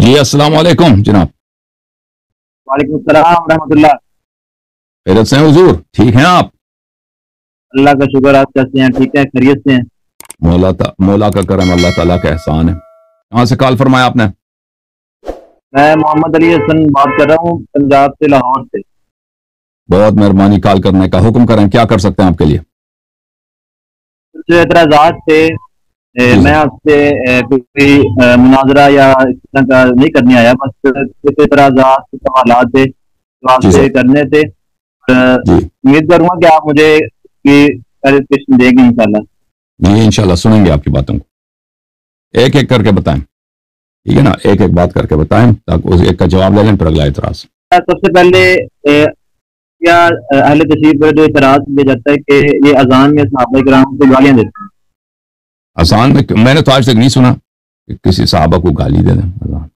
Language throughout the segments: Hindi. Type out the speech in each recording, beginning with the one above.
जी अस्सलाम वालेकुम जनाब। वालेकुम सलाम रहमतुल्लाह। खैरियत से हैं हुजूर? ठीक हैं आप? अल्लाह का शुक्र, आप कैसे हैं? ठीक है, खैरियत से हैं। मौला का करम, अल्लाह ताला का एहसान है। कहाँ से कॉल फरमाया आपने? मैं मोहम्मद अली हसन बात कर रहा हूँ, पंजाब से, लाहौर से। बहुत मेहरबानी कॉल करने का। हुक्म करें, क्या कर सकते हैं आपके लिए? कुछ एतराज़ात थे। जी मैं सर। आपसे कोई मुनाजरा या इस तरह का नहीं करने आया, बस कुछ एतराज़ात, कुछ सवालात थे जो जी आपसे सर। करने थे। जी उम्मीद करूंगा कि आप मुझे इसकी क्लैरिफिकेशन देंगे इंशाल्लाह। जी इंशाल्लाह सुनेंगे आपकी बातों को। एक एक करके बताएं, ठीक है ना? एक एक बात करके बताएं ताकि उस एक का जवाब ले लें, फिर अगला एतराज। सबसे पहले क्या अहले तशरीफ पर जो एतराज़ किया जाता है कि ये अजान में सहाबा किराम को गालियां देते हैं। अजान में मैंने तो आज तक नहीं सुना कि किसी साहबा को गाली दे दें अजान।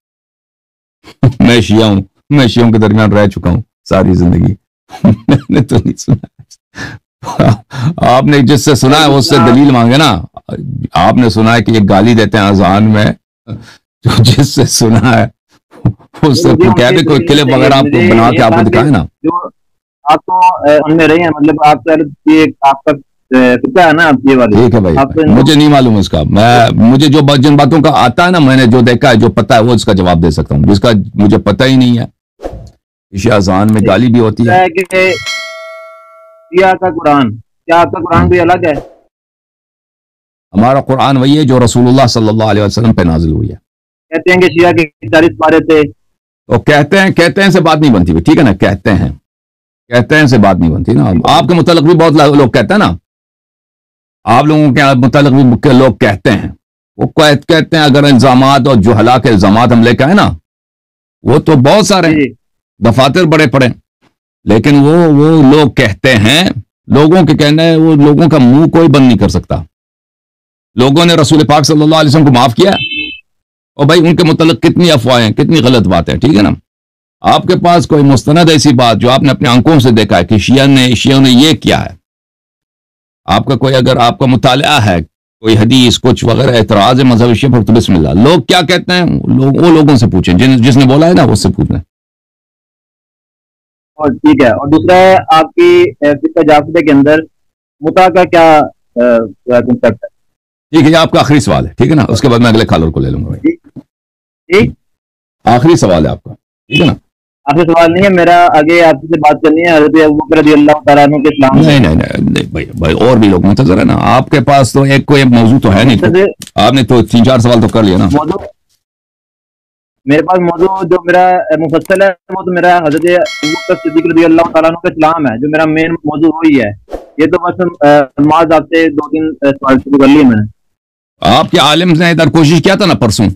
मैं शिया हूं, मैं शियों के दरमियान रह चुका हूं सारी जिंदगी। मैंने तो नहीं सुना। आपने जिससे सुना है उससे दलील मांगे ना। आपने सुना है कि ये गाली देते हैं अजान में, तो जिससे सुना है उससे कह दे, कोई क्लिप वगैरह आपको बना के आपको दिखाए ना। जो आप तो उनमें रहे हैं, मतलब आप तो ये आपका फिक्र है ना, आप ये वाली ठीक है भाई, आप तो मुझे नहीं मालूम इसका। मुझे जो जिन बातों का आता है ना, मैंने जो देखा है, जो पता है, वो इसका जवाब दे सकता हूँ। जिसका मुझे पता ही नहीं है, इस अजान में गाली भी होती है। कि शिया का कुरान, क्या आपका कुरान कोई अलग है? हमारा कुरान वही है जो रसूलुल्लाह सल्लल्लाहु अलैहि वसल्लम पे नाजिल हुई है। कहते हैं कि शिया के 40 पारे थे। तो कहते हैं से बात नहीं बनती, ठीक है ना? कहते हैं से बात नहीं बनती ना। आपके मुतालिक भी बहुत लोग कहते हैं ना, आप लोगों के मुतालिक भी लोग कहते हैं। वो कहते हैं, अगर इल्जामात और जुहला के इल्जामात हम लेकर आए ना, वो तो बहुत सारे दफातर बड़े पड़े, लेकिन वो लोग कहते हैं। लोगों के कहने, वो लोगों का मुंह कोई बंद नहीं कर सकता। लोगों ने रसूल पाक सल्लल्लाहु अलैहि वसल्लम को माफ किया, और भाई उनके मुतालिक कितनी अफवाहें, कितनी गलत बात है, ठीक है ना? आपके पास कोई मुस्तनद ऐसी बात जो आपने अपनी आंखों से देखा है कि शियों ने ये किया है, आपका कोई अगर आपका मुताला है, कोई हदीस कुछ वगैरह एतराज है मजहब शिया पर, तो बिस्मिल्लाह। लोग क्या कहते हैं, वो लोगों से पूछें, जिसने बोला है ना, उससे पूछना। और ठीक है, और दूसरा है आपकी फिक्र जाफिया के अंदर मुता का क्या कंसेप्ट है? ठीक है, ये आपका आखिरी सवाल है, ठीक है ना? उसके बाद मैं अगले कॉलर को ले लूंगा भाई। ठीक, आखिरी सवाल है आपका, ठीक है ना? आखिरी सवाल नहीं है मेरा, आगे आपसे बात करनी है हज़रत अबू बकर रज़ियल्लाहु तआला अन्हु के इस्लाम। नहीं भाई और भी लोग मुंतजर है ना। आपके पास तो एक कोई मौजूद तो है नहीं, तो आपने तो 3-4 सवाल तो कर लिया ना। मेरे पास मौजू जो मेरा मुफस्सल है, वो तो मेरा हज़रत अबू बकर सिद्दीक़ रज़ियल्लाहु तआला अन्हु का इस्लाम है, जो मेरा मेन मौजू वही है। ये तो बस नमाज आपसे 2-3 सवाल शुरू कर लिए मैंने। आपके आलिम ने इधर कोशिश किया था ना परसों,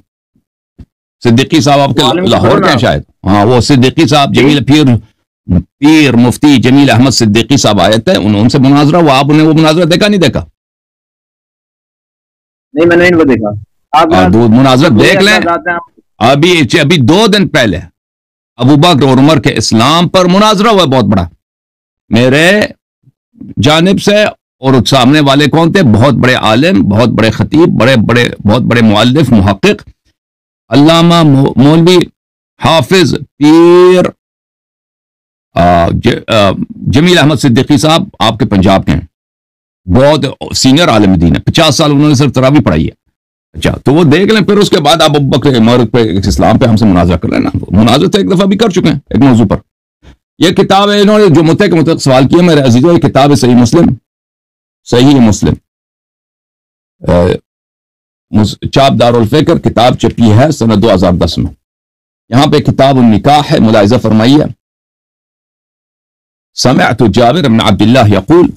सिद्दीकी साहब आपके लाहौर के शायद, हाँ, वो सिद्दीकी साहब, जमील पीर मुफ्ती जमील अहमद सिद्दीकी साहब आए थे, उनसे मुनाजरा हुआ। आपने वो मुनाजरा देखा नहीं देखा? नहीं, मैंने इनको देखा। आप मुनाजरा देख लें। अभी 2 दिन पहले अबू बकर और उमर के इस्लाम पर मुनाजरा हुआ बहुत बड़ा, मेरे जानिब से। और सामने वाले कौन थे? बहुत बड़े आलिम, बहुत बड़े खतीब, बहुत बड़े मुअल्लिफ, मुहक्किक, अल्लामा मौलवी हाफिज पीर जमील अहमद सिद्दीकी साहब, आपके पंजाब के हैं, बहुत सीनियर आलिम दीन है। 50 साल उन्होंने सिर्फ तरावी पढ़ाई है। अच्छा, तो वो देख लें, फिर उसके बाद आप अबू बकर उमर पे, इस्लाम पे हमसे मुनाजरा कर लेना। मुनाजरा तो एक दफा भी कर चुके हैं एक मौजू पर। यह किताब है, इन्होंने जो मुद्दे के मुताबिक सवाल किया मेरे अजीजों, ये किताब है सही मुस्लिम चाप दारुल फिक्र, किताब छपी है सन 2010 में। यहां पे किताब निकाह है, मुलाहिजा फरमाइए। समिअतु जाबिर इब्न अब्दुल्लाह यक़ूल,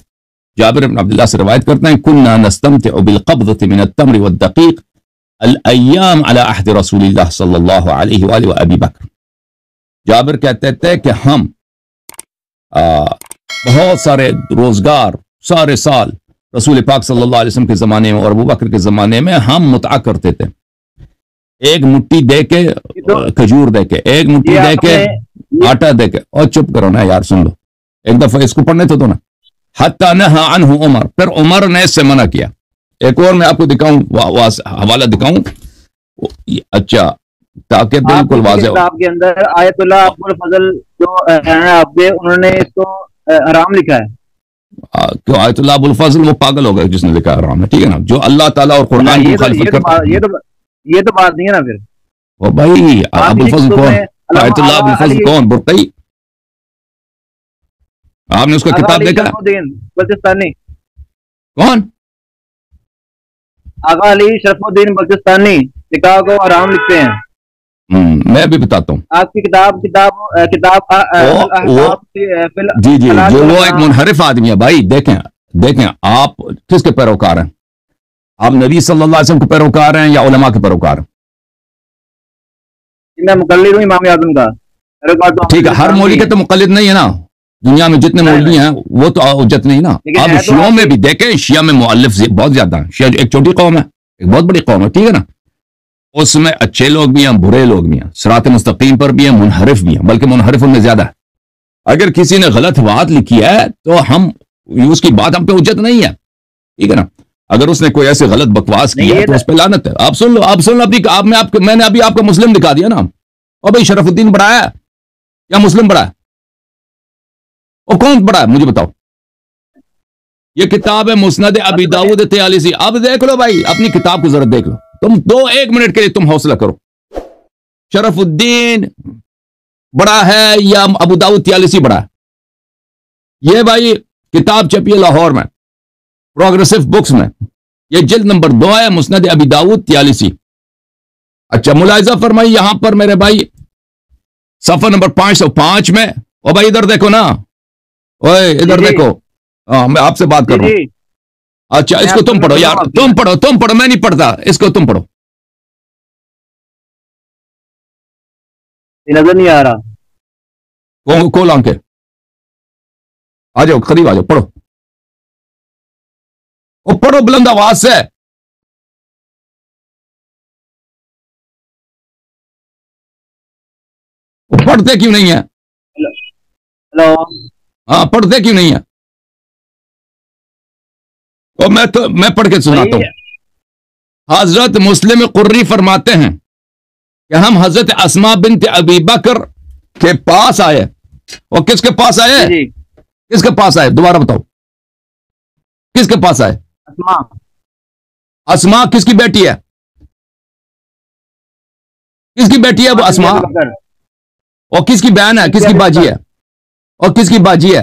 जाबिर इब्न अब्दुल्लाह से रवायत करते हैं, कुन्ना नस्तमतिउ बिल क़ब्ज़ति मिन अत-तम्र वद-दक़ीक़ अल-अय्याम अला अहद रसूलिल्लाह सल्लल्लाहु अलैहि व अबी बकर। जाबिर कहते थे कि हम बहुत सारे रोजगार सारे साल रसूल पाक सल्लल्लाहु अलैहि वसल्लम के ज़माने में और अबू बकर के ज़माने में हम मुतआ करते थे। एक मुट्ठी दे के खजूर दे के, एक मुट्ठी दे के आटा दे के। और चुप करो ना यार, सुन लो, एक दफा इसको पढ़ने तो दो ना। हत्ता नहा अन्हु उमर, फिर उमर ने इससे मना किया। एक और मैं आपको दिखाऊं, हवाला दिखाऊं। अच्छा, ताकि बिल्कुल वाज़ेह हो। किताब के अंदर आयतुल्लाह अब्दुल फजल जो हैं आपके, उन्होंने इसको हराम लिखा है। क्यों? आयतुल्लाह अबुल फजल वो पागल हो गए जिसने लिखा हराम है, ठीक है ना? जो अल्लाह ताला और कुरान की मुखालिफत करता है। ये तो बात नहीं है ना फिर। ओ भाई, अबुल फजल कौन? आयतुल्लाह अबुल फजल कौन? बुर्तई? आपने उसका किताब देखा? बलूचिस्तानी। कौन? आगा अली शरफुद्दीन बलूचिस्तानी निकाह को हराम लिखते हैं। मैं भी बताता हूँ आपकी किताब जी जी, जो वो एक मुनहरिफ आदमी है भाई। देखें देखें, आप किसके पैरोकार हैं? आप नबी सल्लल्लाहु अलैहि वसल्लम के पैरोकार हैं या उलमा के पैरोकार हैं? मैं मुकल्लिद हूँ इमाम आज़म का। ठीक है, हर मौली के तो मुकल्लिद नहीं है ना। दुनिया में जितने मौलवी हैं वो तो उज्जत नहीं ना। अब शियों में भी देखें, शिया में मुअल्लिफ बहुत ज्यादा है। शिया एक छोटी कौम है, एक बहुत बड़ी कौम है, ठीक है ना? उसमें अच्छे लोग भी हैं, बुरे लोग भी हैं, सिरात मुस्तकीम पर भी हैं, मुनहरिफ भी हैं, बल्कि मुनहरिफ उनमें ज्यादा है। अगर किसी ने गलत बात लिखी है तो हम उसकी बात हम पे उज्जत नहीं है, ठीक है ना? अगर उसने कोई ऐसे गलत बकवास किया है तो उस पर लानत है। आप सुन लो, आप सुन लो अपनी। मैंने अभी आपका मुस्लिम दिखा दिया ना। और भाई शरफुद्दीन बड़ा है या मुस्लिम बड़ा है? और कौन बड़ा है मुझे बताओ? ये किताब है मुस्नद अबी दाऊद तयालिसी। अब देख लो भाई, अपनी किताब को जरा देख लो। तुम 1 मिनट के लिए तुम हौसला करो। शरफुद्दीन बड़ा है या अबू दाऊद तयालिसी बड़ा है? ये भाई किताब छपी है लाहौर में, प्रोग्रेसिव बुक्स में। ये जिल्द नंबर 2 है, मुस्नद अबी दाऊद तयालिसी। अच्छा, मुलाहिजा फरमाइए यहां पर मेरे भाई, सफा नंबर 505 में। ओ भाई इधर देखो ना, ओए इधर देखो। हाँ, मैं आपसे बात कर रहा हूं। अच्छा, इसको तुम पढ़ो यार, तुम पढ़ो, मैं नहीं पढ़ता। इसको तुम पढ़ो। नजर नहीं आ रहा। खोल आंखें, आ जाओ, करीब आ जाओ, पढ़ो। वो पढ़ो बुलंद आवाज से। वो पढ़ते क्यों नहीं है? हेलो। हाँ, पढ़ते क्यों नहीं है? और मैं पढ़ के सुनाता हूं। हजरत मुस्लिम कुर्री फरमाते हैं कि हम हजरत अस्मा बिन्त अबी बकर के पास आए। और किसके पास आए? किसके पास आए? दोबारा बताओ, किसके पास आए? अस्मा। अस्मा किसकी बेटी है? किसकी बेटी है वो अस्मा? और किसकी बहन है? किसकी बाजी है? और किसकी बाजी है?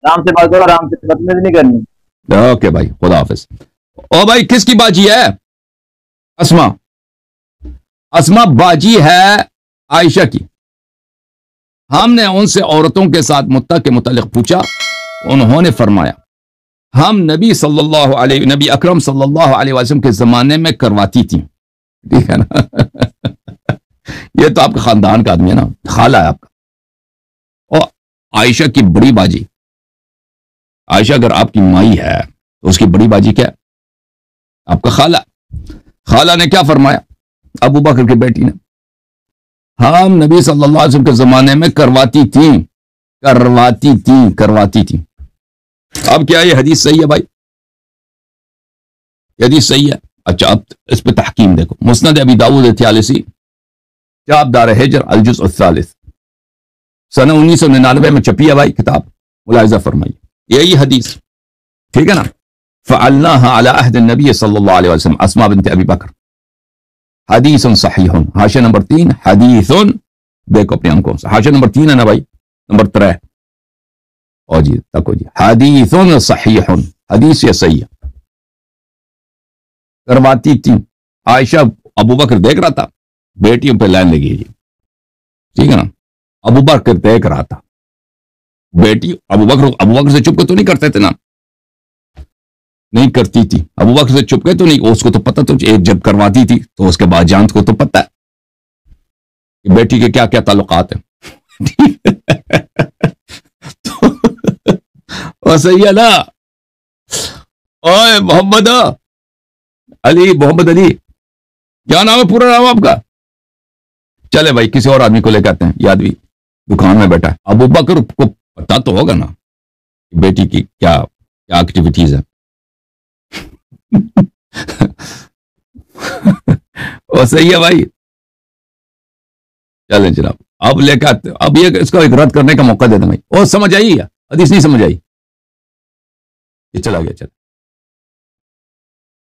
आराम से बात करो, आराम से, बदतमीजी नहीं करनी। ओके भाई, खुदा हाफिज। ओ भाई, किसकी बाजी है? अस्मा। अस्मा बाजी है आयशा की। हमने उनसे औरतों के साथ मुत्ता के मुतालिक पूछा। उन्होंने फरमाया हम नबी अकरम सल्लल्लाहु अलैहि वसल्लम के जमाने में करवाती थी। ठीक है ना? ये तो आपका खानदान का आदमी है ना, खाला है आपका। और आयशा की बड़ी बाजी, आयशा अगर आपकी माई है तो उसकी बड़ी बाजी क्या है? आपका खाला। खाला ने क्या फरमाया अबू बकर की बेटी ने? हम नबी सल्लल्लाहु अलैहि वसल्लम के जमाने में करवाती थी। अब क्या ये हदीस सही है भाई? ये हदीस सही है। अच्छा, अब इस पे तहकीम देखो। मुस्नद अबी दाऊद तयालिसी, किताब दार हिज्र, अल-जुज़ अल-सालिस, सन 1999 में छपी है भाई किताब। मुलाहिजा फरमाइए, यही हदीस, ठीक है ना? फ़अलनाहा अला अहद नबी सल्लल्लाहु अलैहि वसल्लम अस्मा बिन्त अबी बकर, हदीसन सहीहुन। हाशिया नंबर 3, हदीसन, देखो अपने अंकों से, हाशिया नंबर 3 है ना भाई, नंबर 3। और जी तक हो जी, हदीसन सहीहुन, हदीस ये सही है। करवाती थी आयशा। अबू बकर देख रहा था, बेटियों पे लाइन लगी जी, ठीक है ना? अबू बकर देख रहा था, बेटी अबू बकर से चुपके तो नहीं करते थे ना, नहीं करती थी। अबू बकर से चुपके तो नहीं, उसको तो पता तो, एक जब करवाती थी तो उसके बाद जान को तो पता है कि बेटी के क्या क्या ताल्लुकात हैं। तो सही है ना? ओए मोहम्मद अली, क्या नाम है? पूरा नाम आपका? चले भाई, किसी और आदमी को लेकर आते हैं। ये आदमी दुकान में बैठा है। अबू बकर को पता तो होगा ना बेटी की क्या क्या एक्टिविटीज है। वो सही है भाई। चलें जनाब, अब लेकर आते, अब ये इसको एक रद्द करने का मौका दे दें भाई। और समझ आई, हदीस नहीं समझ आई, ये चला गया। चल